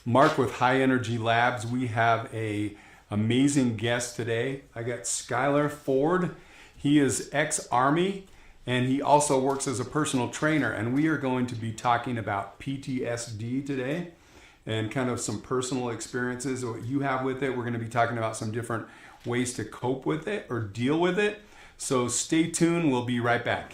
Mark with High Energy Labs. We have a amazing guest today. I got Skylar Ford. He is ex-Army and he also works as a personal trainer, and we are going to be talking about PTSD today and kind of some personal experiences what you have with it. We're going to be talking about some different ways to cope with it or deal with it. So stay tuned. We'll be right back.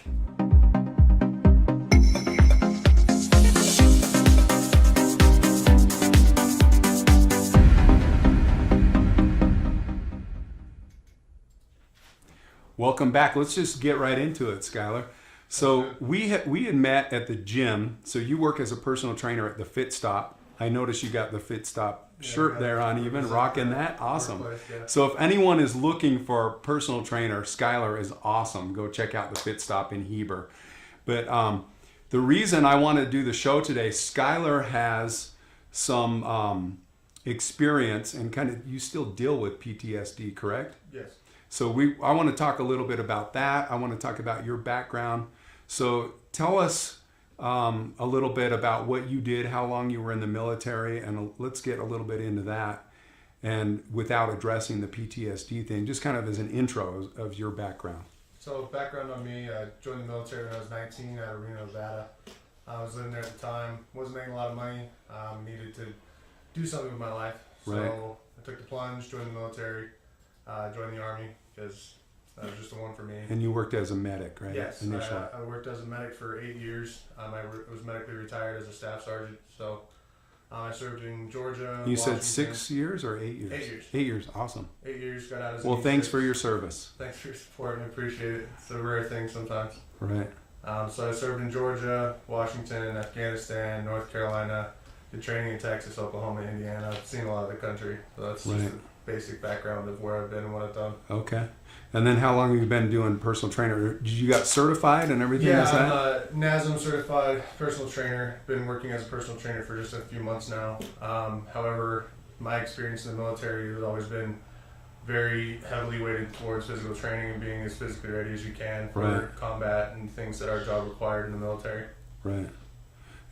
Welcome back. Let's just get right into it, Skylar. So we had met at the gym. So you work as a personal trainer at the Fit Stop. I noticed you got the Fit Stop shirt there on, even rocking that. Awesome. So if anyone is looking for a personal trainer, Skylar is awesome. Go check out the Fit Stop in Heber. But the reason I want to do the show today, Skylar has some experience and kind of, you still deal with PTSD, correct? Yes. So I want to talk a little bit about that. I want to talk about your background. So tell us a little bit about what you did, how long you were in the military, and let's get a little bit into that. And without addressing the PTSD thing, just kind of as an intro of your background. So background on me, I joined the military when I was 19 out of Reno, Nevada. I was living there at the time, wasn't making a lot of money, needed to do something with my life. So right. I took the plunge, joined the military, joined the Army because that was just the one for me. And you worked as a medic, right? Yes, initially. I worked as a medic for 8 years. I was medically retired as a staff sergeant. So I served in Georgia. You Washington. said 6 years or 8 years? 8 years. 8 years, awesome. 8 years, got out as Well, thanks for your service. Thanks for your support. I appreciate it. It's a rare thing sometimes. Right. So I served in Georgia, Washington, Afghanistan, North Carolina, did training in Texas, Oklahoma, Indiana. I've seen a lot of the country. So that's just a basic background of where I've been and what I've done. Okay. And then how long have you been doing personal trainer? Did you got certified and everything? Yeah, I'm a NASM certified personal trainer. Been working as a personal trainer for just a few months now. However, my experience in the military has always been very heavily weighted towards physical training and being as physically ready as you can for combat and things that our job required in the military. Right.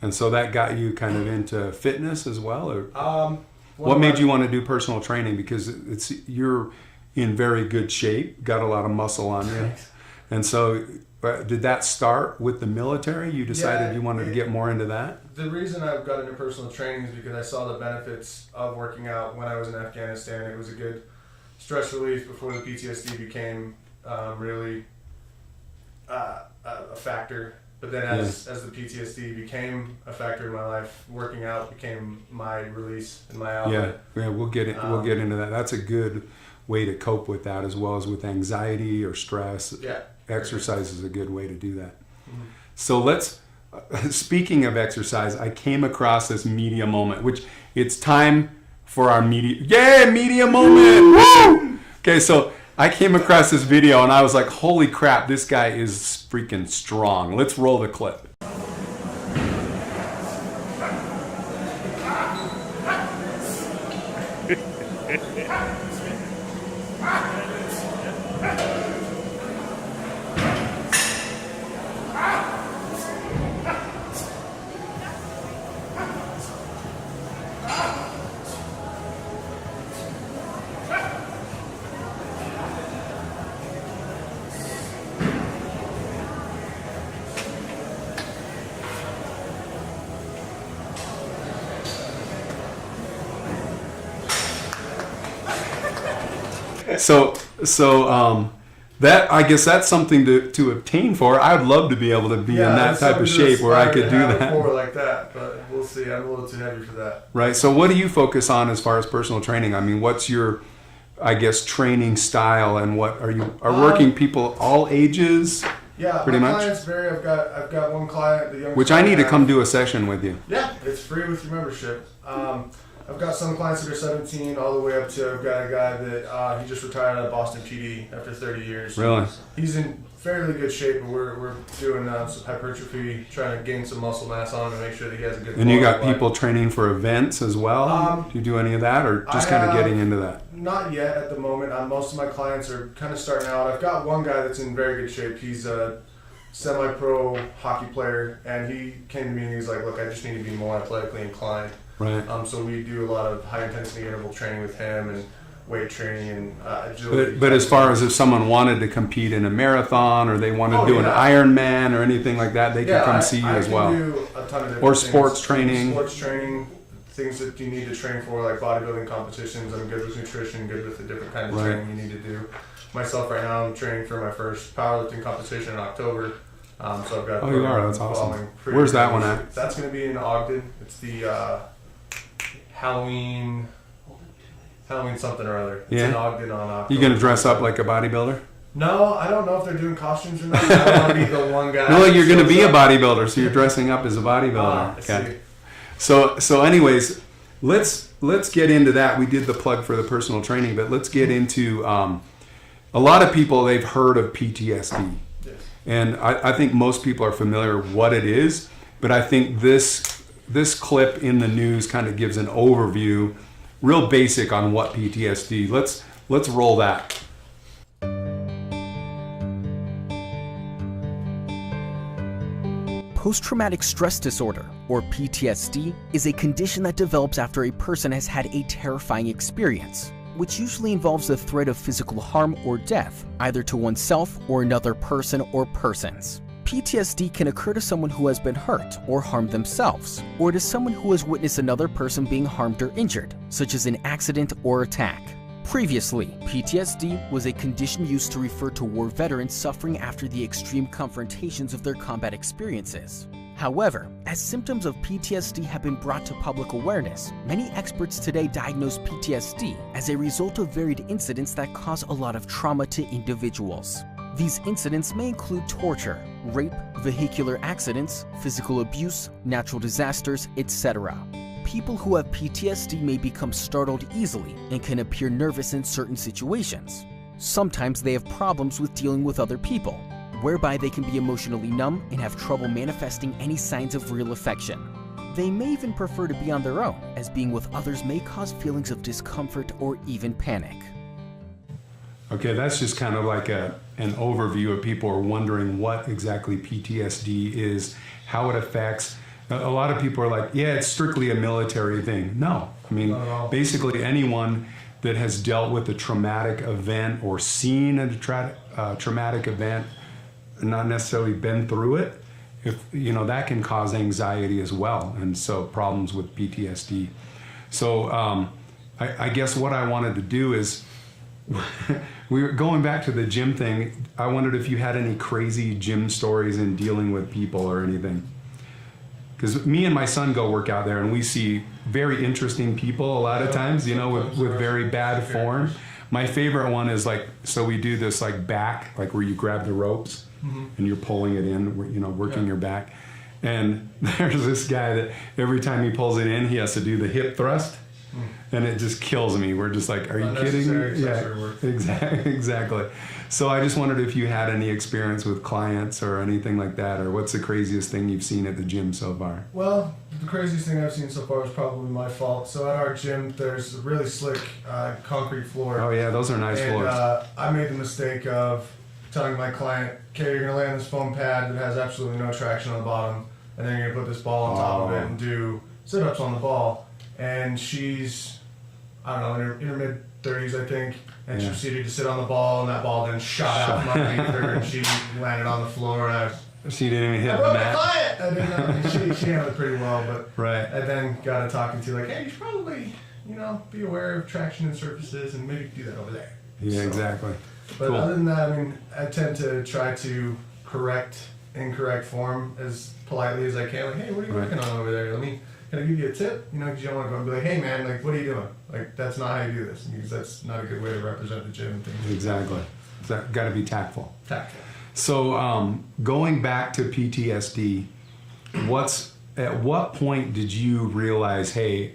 And so that got you kind of into fitness as well? Or what made you want to do personal training? Because you're in very good shape, got a lot of muscle on you. And so did that start with the military? You decided you wanted to get more into that? The reason I got into personal training is because I saw the benefits of working out when I was in Afghanistan. It was a good stress relief before the PTSD became really a factor. But then as the PTSD became a factor in my life, working out became my release and my outlet. Yeah, we'll get into that. That's a good way to cope with that, as well as with anxiety or stress. Yeah. Exercise is a good way to do that. Mm-hmm. So speaking of exercise, I came across this media moment, which it's time for our media moment. Woo! Okay, so I came across this video and I was like, holy crap, this guy is freaking strong. Let's roll the clip. So that, I guess that's something to obtain for. I'd love to be able to be in that type of shape where I could do that. Like that, but we'll see. I'm a little too heavy for that. Right. So what do you focus on as far as personal training? I mean, what's your, I guess, training style, and what are working people all ages? Yeah, pretty much. Clients vary. I've got one client, the youngest. Which I need to come do a session with you. Yeah, it's free with your membership. I've got some clients that are 17 all the way up to, I've got a guy that he just retired out of Boston PD after 30 years. Really? He's in fairly good shape, but we're doing some hypertrophy, trying to gain some muscle mass on him and make sure that he has a good. And you got people training for events as well? Do you do any of that, or just kind of getting into that? Not yet at the moment. Most of my clients are kind of starting out. I've got one guy that's in very good shape. He's a semi-pro hockey player, and he came to me and he's like, look, I just need to be more athletically inclined. Right. So we do a lot of high intensity interval training with him and weight training and agility. But as far as if someone wanted to compete in a marathon or they want to do an Ironman or anything like that, they can come see you as well. I can do a ton of different or things. sports training. Sports training, things that you need to train for, like bodybuilding competitions. I'm good with nutrition, good with the different kind of training you need to do. Myself right now, I'm training for my first powerlifting competition in October. So I've got. Oh, you are. That's awesome. Where's that one at? That's going to be in Ogden. It's the Halloween something or other. It's in Ogden on October. You gonna dress up like a bodybuilder? No, I don't know if they're doing costumes or not. I don't want to be the one guy. No, you're gonna be a bodybuilder, so you're dressing up as a bodybuilder. Okay. So anyways, let's get into that. We did the plug for the personal training, but let's get into a lot of people, they've heard of PTSD. Yes. And I think most people are familiar with what it is, but I think this clip in the news kind of gives an overview, real basic on what PTSD. Let's roll that. Post-traumatic stress disorder, or PTSD, is a condition that develops after a person has had a terrifying experience, which usually involves the threat of physical harm or death, either to oneself or another person or persons. PTSD can occur to someone who has been hurt or harmed themselves, or to someone who has witnessed another person being harmed or injured, such as an accident or attack. Previously, PTSD was a condition used to refer to war veterans suffering after the extreme confrontations of their combat experiences. However, as symptoms of PTSD have been brought to public awareness, many experts today diagnose PTSD as a result of varied incidents that cause a lot of trauma to individuals. These incidents may include torture, rape, vehicular accidents, physical abuse, natural disasters, etc. People who have PTSD may become startled easily and can appear nervous in certain situations. Sometimes they have problems with dealing with other people, whereby they can be emotionally numb and have trouble manifesting any signs of real affection. They may even prefer to be on their own, as being with others may cause feelings of discomfort or even panic. Okay, that's just kind of like an overview of people are wondering what exactly PTSD is, how it affects. A lot of people are like, yeah, it's strictly a military thing. No, I mean, basically anyone that has dealt with a traumatic event or seen a traumatic event, not necessarily been through it, that can cause anxiety as well, and so problems with PTSD. So I guess what I wanted to do is, we were going back to the gym thing. I wondered if you had any crazy gym stories in dealing with people or anything. Because me and my son go work out there, and we see very interesting people a lot of times, with very bad form. My favorite one is so we do this back, where you grab the ropes and you're pulling it in, working your back. And there's this guy that every time he pulls it in, he has to do the hip thrust. And it just kills me. We're just like, are you kidding me? Yeah, exactly. So I just wondered if you had any experience with clients or anything like that, or what's the craziest thing you've seen at the gym so far? Well, the craziest thing I've seen so far is probably my fault. So at our gym, there's a really slick concrete floor. Oh yeah, those are nice floors. I made the mistake of telling my client, okay, you're going to lay on this foam pad that has absolutely no traction on the bottom, and then you're going to put this ball on top of it and do sit-ups on the ball. And she's, I don't know, in her mid-30s, I think, and she proceeded to sit on the ball, and that ball then shot out from underneath her, and she landed on the floor, and she didn't even hit the mat. I didn't. She handled it pretty well, but right. I then got her talking to hey, you should probably, be aware of traction and surfaces, and maybe do that over there. Yeah, exactly. But cool. Other than that, I tend to try to correct incorrect form as politely as I can. Hey, what are you working on over there? Can I give you a tip? Because you don't want to go and be like, hey man, what are you doing? That's not how you do this, because that's not a good way to represent the gym and things. Exactly. Got to be tactful. Tactful. So going back to PTSD, at what point did you realize, hey,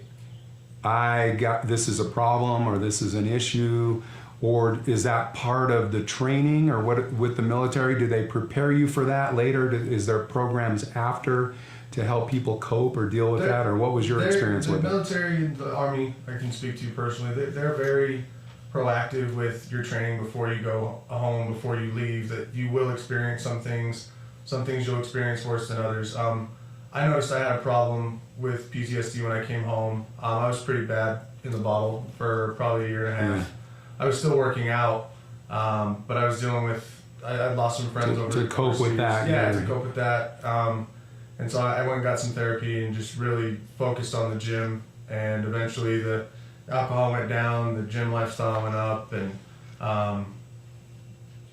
this is a problem, or this is an issue, or is that part of the training, or what with the military? Do they prepare you for that later? Is there programs after to help people cope or deal with that, or what was your experience with it? The military, the Army, I can speak to personally, they're very proactive with your training before you go home, before you leave, that you will experience some things you'll experience worse than others. I noticed I had a problem with PTSD when I came home. I was pretty bad in the bottle for probably a year and a half. Yeah. I was still working out, but I was dealing with, I lost some friends to cope with that. Yeah, to cope with that. And so I went and got some therapy and just really focused on the gym. And eventually the alcohol went down, the gym lifestyle went up, and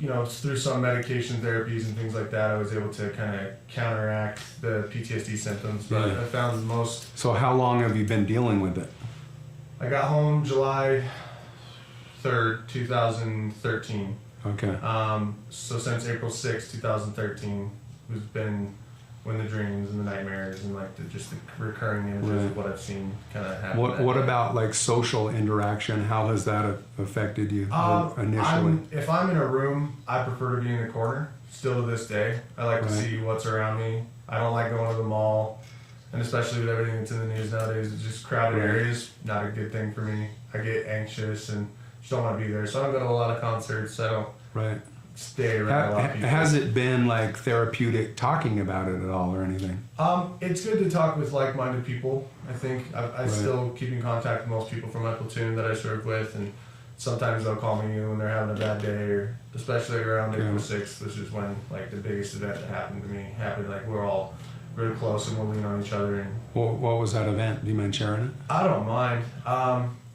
you know, through some medication therapies and things like that, I was able to kind of counteract the PTSD symptoms. But Yeah. I found most. So how long have you been dealing with it? I got home July 3rd, 2013. Okay. So since April 6th, 2013, has been when the dreams and the nightmares and like just the recurring images Right. of what I've seen kind of happen. What about like social interaction? How has that affected you initially? If I'm in a room, I prefer to be in the corner. Still to this day, I like to Right. see what's around me. I don't like going to the mall, and especially with everything that's in the news nowadays, it's just crowded Right. areas. Not a good thing for me. I get anxious and just don't want to be there. So I don't go to a lot of concerts. I don't Right. stay around a lot of people. Has it been like therapeutic talking about it at all or anything? It's good to talk with like-minded people. I think I Right. still keep in contact with most people from my platoon that I serve with, and sometimes they'll call me when they're having a bad day, or especially around April 6th, which is when like the biggest event that happened to me happened. Like we're all really close and we'll lean on each other. And What was that event? Do you mind sharing it? I don't mind.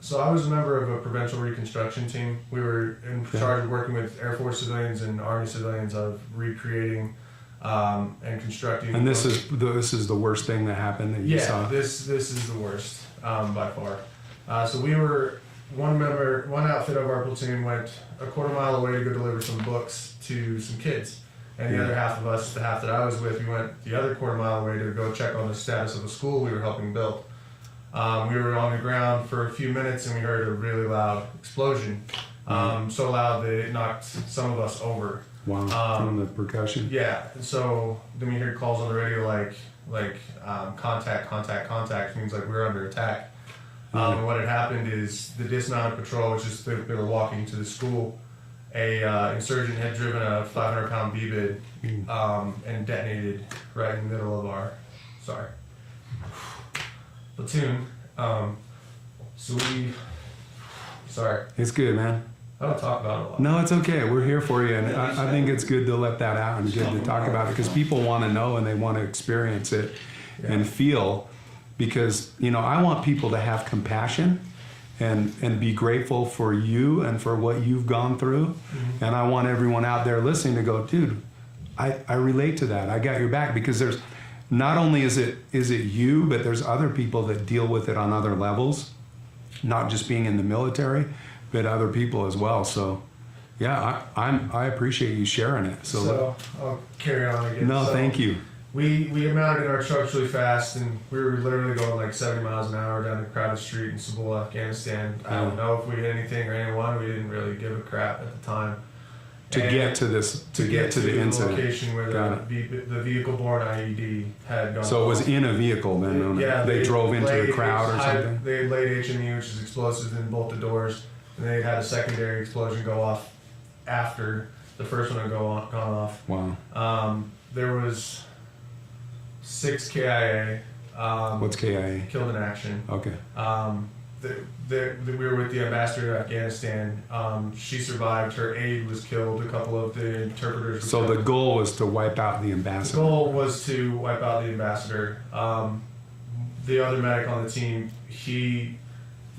So I was a member of a provincial reconstruction team. We were in charge of working with Air Force civilians and Army civilians of recreating and constructing. And this is the worst thing that happened that you saw? This is the worst by far. So we were one outfit of our platoon went a quarter mile away to go deliver some books to some kids, and the other half of us, the half that I was with, we went the other quarter mile away to go check on the status of a school we were helping build. We were on the ground for a few minutes and we heard a really loud explosion. So loud that it knocked some of us over. Wow, from the percussion? Yeah, and so then we heard calls on the radio like contact means like we're under attack. And what had happened is the dismounted patrol, which is they were walking to the school, a insurgent had driven a 500-pound B-bid and detonated right in the middle of our platoon. Sorry. It's good, man. I don't talk about it a lot. No, it's okay. We're here for you. And I think it's good to let that out and good to talk about it because people want to know and they want to experience it and feel. Because, you know, I want people to have compassion and be grateful for you and for what you've gone through. Mm-hmm. And I want everyone out there listening to go, dude, I relate to that. I got your back, because there's not only is it you, but there's other people that deal with it on other levels, not just being in the military, but other people as well. So yeah, I appreciate you sharing it. So I'll carry on again. No, thank you. We mounted in our trucks really fast, and we were literally going like 70 miles an hour down the crowded street in Kabul, Afghanistan. I don't know if we hit anything or anyone. We didn't really give a crap at the time. To get to the incident. Location where the vehicle-borne IED had gone. So it was in a vehicle then? Yeah. They drove into the crowd or something? They had laid HME, which is explosives, in both the doors, and they had a secondary explosion go off after the first one had gone off. Wow. There was 6 KIA. What's KIA? Killed in action. Okay. We were with the ambassador to Afghanistan. She survived. Her aide was killed. A couple of the interpreters were So killed. the goal was to wipe out the ambassador. The goal was to wipe out the ambassador. The other medic on the team, he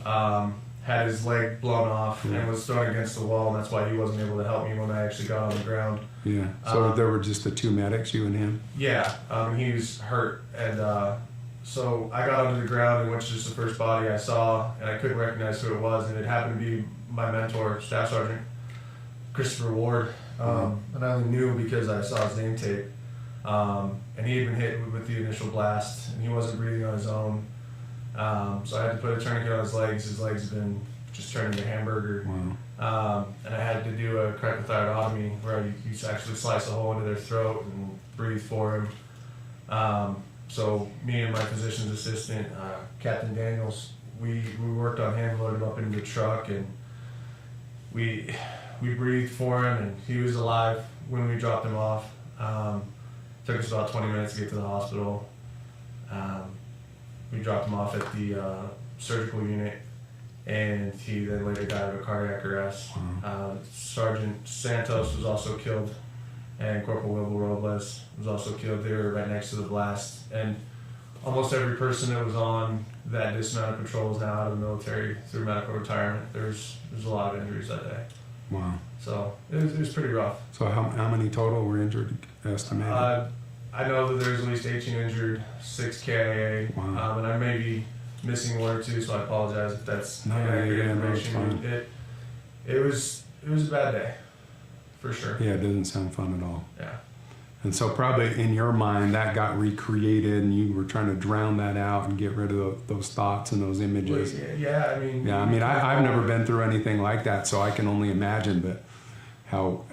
had his leg blown off and was thrown against the wall, and that's why he wasn't able to help me when I actually got on the ground. Yeah. So there were just the 2 medics, you and him? Yeah. He was hurt, and so I got onto the ground and went to just the first body I saw, and I couldn't recognize who it was, and it happened to be my mentor, Staff Sergeant Christopher Ward. And I only knew because I saw his name tape. And he had been hit with the initial blast, and he wasn't breathing on his own. So I had to put a tourniquet on his legs. His legs had been just turned into a hamburger. Wow. And I had to do a cricothyrotomy where you actually slice a hole into their throat and breathe for him. So me and my physician's assistant, Captain Daniels, we worked on him, loaded him up into the truck, and we breathed for him, and he was alive when we dropped him off. Took us about 20 minutes to get to the hospital. We dropped him off at the surgical unit, and he then later died of a cardiac arrest. Sergeant Santos was also killed, and Corporal Wilbur Robles was also killed. They were right next to the blast, and almost every person that was on that dismounted patrol is now out of the military through medical retirement. There's a lot of injuries that day. Wow. So it was pretty rough. So how many total were injured, estimated? I know that there's at least 18 injured, 6 KIA, Wow. and I may be missing one or two, so I apologize if that's inaccurate information. It was a bad day, for sure. Yeah, it doesn't sound fun at all. Yeah. And so probably in your mind that got recreated, and you were trying to drown that out and get rid of those thoughts and those images. Well, yeah, I mean, I've never been through anything like that, so I can only imagine. But how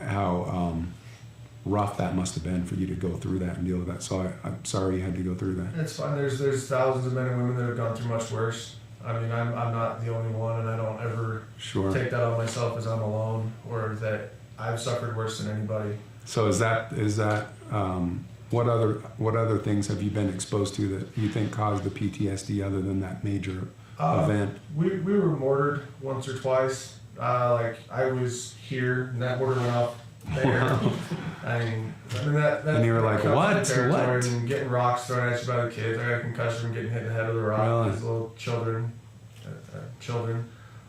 rough that must have been for you to go through that and deal with that. So I'm sorry you had to go through that. It's fine. There's thousands of men and women that have gone through much worse. I mean, I'm not the only one, and I don't ever take that on myself as I'm alone or that I've suffered worse than anybody. So is that what other things have you been exposed to that you think caused the PTSD other than that major event? We were mortared once or twice. Like I was here, and that mortar went off there. Wow. I mean that and you were like, what? And getting rocks thrown at you by the kids. I got a concussion from getting hit in the head with a rock. Really? These little children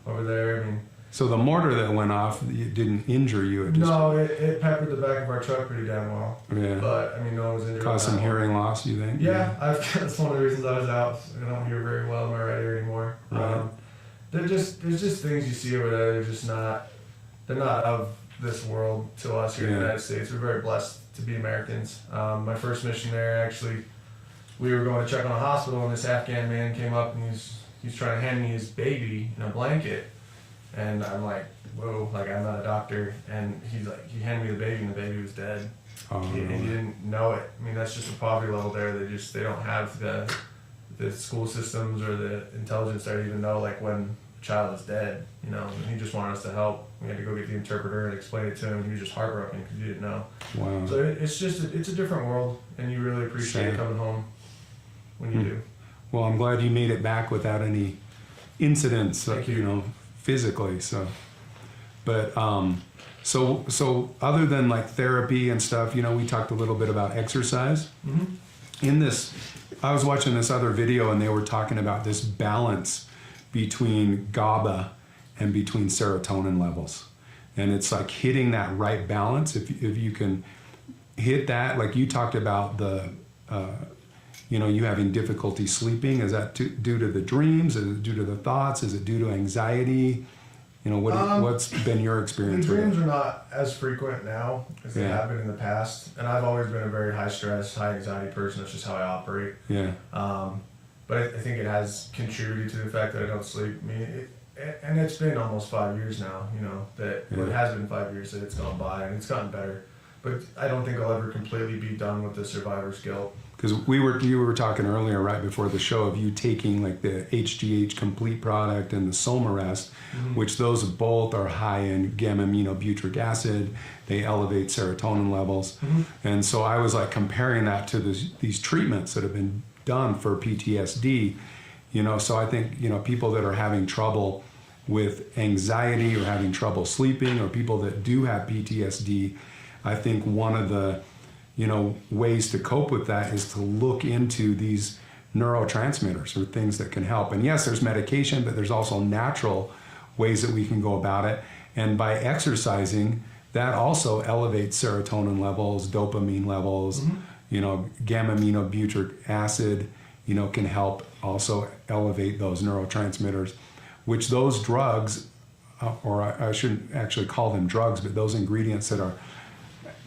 over there. I mean. So the mortar that went off, it didn't injure you? It peppered the back of our truck pretty damn well. Yeah. But I mean, no one was injured. Caused some hearing loss, you think? Yeah, that's one of the reasons I was out. I don't hear very well in my right ear anymore. Right. There's just things you see over there. They're not of this world to us here in the United States. We're very blessed to be Americans. My first mission there, actually, we were going to check on a hospital, and this Afghan man came up and he's trying to hand me his baby in a blanket. And I'm like, whoa, like I'm not a doctor. And he's like, he handed me the baby, and the baby was dead. Oh, And he didn't know it. I mean, that's just the poverty level there. They don't have the school systems or the intelligence there to even know like when a child is dead, you know. And he just wanted us to help. We had to go get the interpreter and explain it to him. He was just heartbroken because he didn't know. Wow. So it's a different world, and you really appreciate coming home when you do. Well, I'm glad you made it back without any incidents, you know, physically. So, but so other than like therapy and stuff, you know, we talked a little bit about exercise. Mm-hmm. In this, I was watching this other video, and they were talking about this balance between GABA and between serotonin levels, and it's like hitting that right balance. If you can hit that, like you talked about the you know, you having difficulty sleeping. Is that due to the dreams? Is it due to the thoughts? Is it due to anxiety? You know, what's been your experience The with dreams it? are not as frequent now as they have been in the past. And I've always been a very high stress, high anxiety person. That's just how I operate. Yeah. But I think it has contributed to the fact that I don't sleep. I mean, and it's been almost 5 years now, you know, well, it has been 5 years that it's gone by, and it's gotten better. But I don't think I'll ever completely be done with the survivor's guilt. Because you were talking earlier, right before the show, of you taking like the HGH Complete product and the Somarest, which those both are high in gamma-aminobutyric acid. They elevate serotonin levels. And so I was like comparing that to these treatments that have been done for PTSD. You know, so I think, you know, people that are having trouble with anxiety or having trouble sleeping, or people that do have PTSD, I think one of the, you know, ways to cope with that is to look into these neurotransmitters or things that can help. And yes, there's medication, but there's also natural ways that we can go about it. And by exercising, that also elevates serotonin levels, dopamine levels, you know, gamma-aminobutyric acid, you know, can help also elevate those neurotransmitters, which those drugs, or I shouldn't actually call them drugs, but those ingredients that our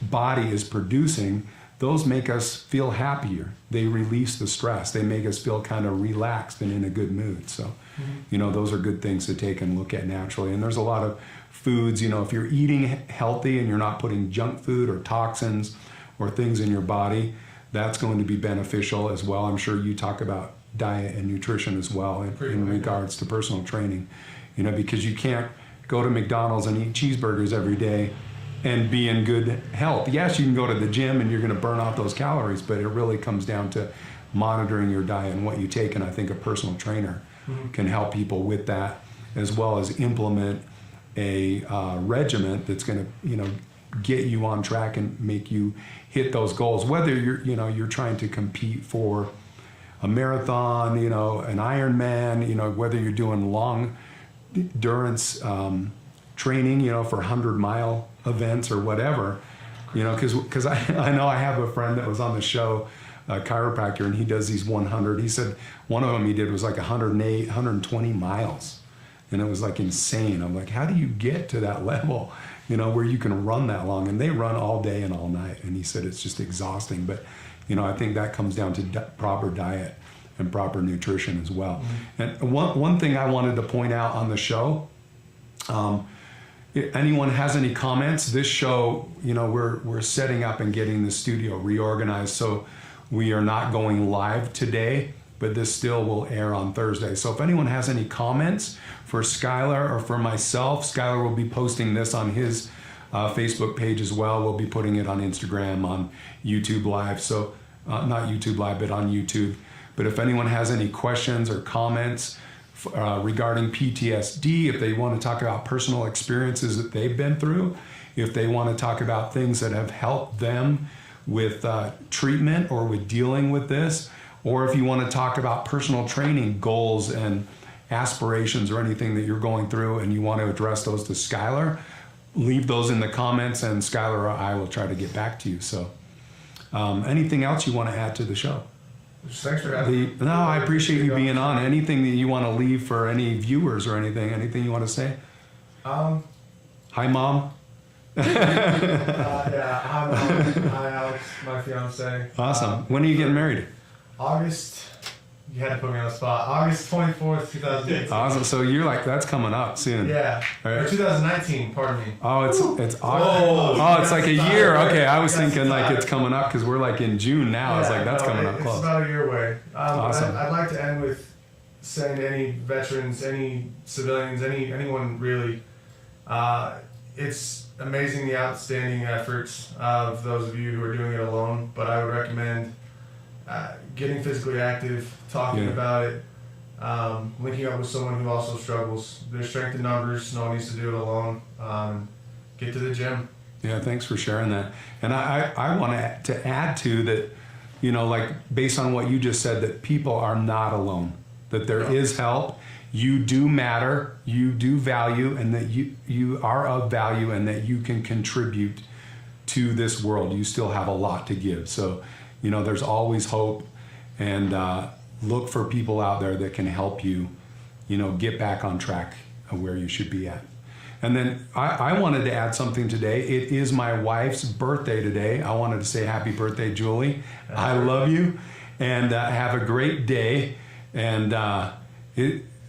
body is producing, those make us feel happier. They release the stress. They make us feel kind of relaxed and in a good mood. So, you know, those are good things to take and look at naturally. And there's a lot of foods, you know, if you're eating healthy and you're not putting junk food or toxins or things in your body, that's going to be beneficial as well. I'm sure you talk about diet and nutrition as well in regards to personal training, you know, because you can't go to McDonald's and eat cheeseburgers every day and be in good health. Yes, you can go to the gym and you're going to burn off those calories, but it really comes down to monitoring your diet and what you take. And I think a personal trainer can help people with that, as well as implement a regimen that's going to, get you on track and make you hit those goals. Whether you're trying to compete for a marathon, an Ironman, whether you're doing long endurance training, for 100-mile events or whatever, because I know I have a friend that was on the show, a chiropractor, and he does these 100. He said one of them he did was like 108, 120 miles. And it was like insane. I'm like, how do you get to that level, where you can run that long? And they run all day and all night. And he said it's just exhausting. But, I think that comes down to proper diet and proper nutrition as well. Mm-hmm. And one thing I wanted to point out on the show, if anyone has any comments, this show, we're setting up and getting the studio reorganized. So we are not going live today, but this still will air on Thursday. So if anyone has any comments for Skylar or for myself, Skylar will be posting this on his Facebook page as well. We'll be putting it on Instagram, on YouTube Live. So not YouTube Live, but on YouTube. But if anyone has any questions or comments regarding PTSD, if they want to talk about personal experiences that they've been through, if they want to talk about things that have helped them with treatment or with dealing with this, or if you want to talk about personal training goals and aspirations or anything that you're going through and you want to address those to Skylar, leave those in the comments and Skylar or I will try to get back to you. So anything else you want to add to the show? Thanks for having me. No, I appreciate you being on. Anything that you want to leave for any viewers or anything you want to say? Hi, Mom. Yeah, hi, Mom. Hi, Alex, my fiance. Awesome. When are you getting married? August. You had to put me on the spot. August 24th, 2018. Awesome. So you're like, that's coming up soon. Yeah. Right. Or 2019, pardon me. Oh, it's August. Oh, it's like a year. Okay, I was thinking like it's coming up because we're like in June now. It's like that's coming up close. It's about a year away. Awesome. I'd like to end with saying to any veterans, any civilians, anyone really, it's amazing the outstanding efforts of those of you who are doing it alone, but I would recommend getting physically active, talking about it, linking up with someone who also struggles. There's strength in numbers. No one needs to do it alone. Get to the gym. Yeah, thanks for sharing that. And I want to add to that, like based on what you just said, that people are not alone, that there is help. You do matter, you do value, and that you are of value and that you can contribute to this world. You still have a lot to give. So, there's always hope, and look for people out there that can help you, get back on track of where you should be at. And then I wanted to add something today. It is my wife's birthday today. I wanted to say happy birthday, Julie. I love you, and have a great day. And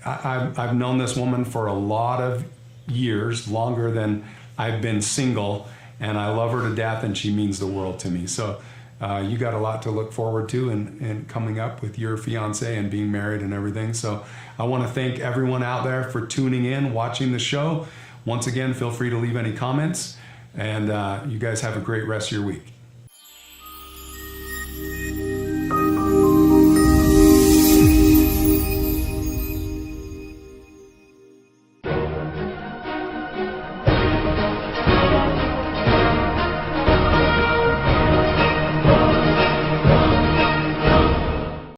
I've known this woman for a lot of years, longer than I've been single, and I love her to death, and she means the world to me. So you got a lot to look forward to and coming up with your fiance and being married and everything. So I want to thank everyone out there for tuning in, watching the show. Once again, feel free to leave any comments, and you guys have a great rest of your week.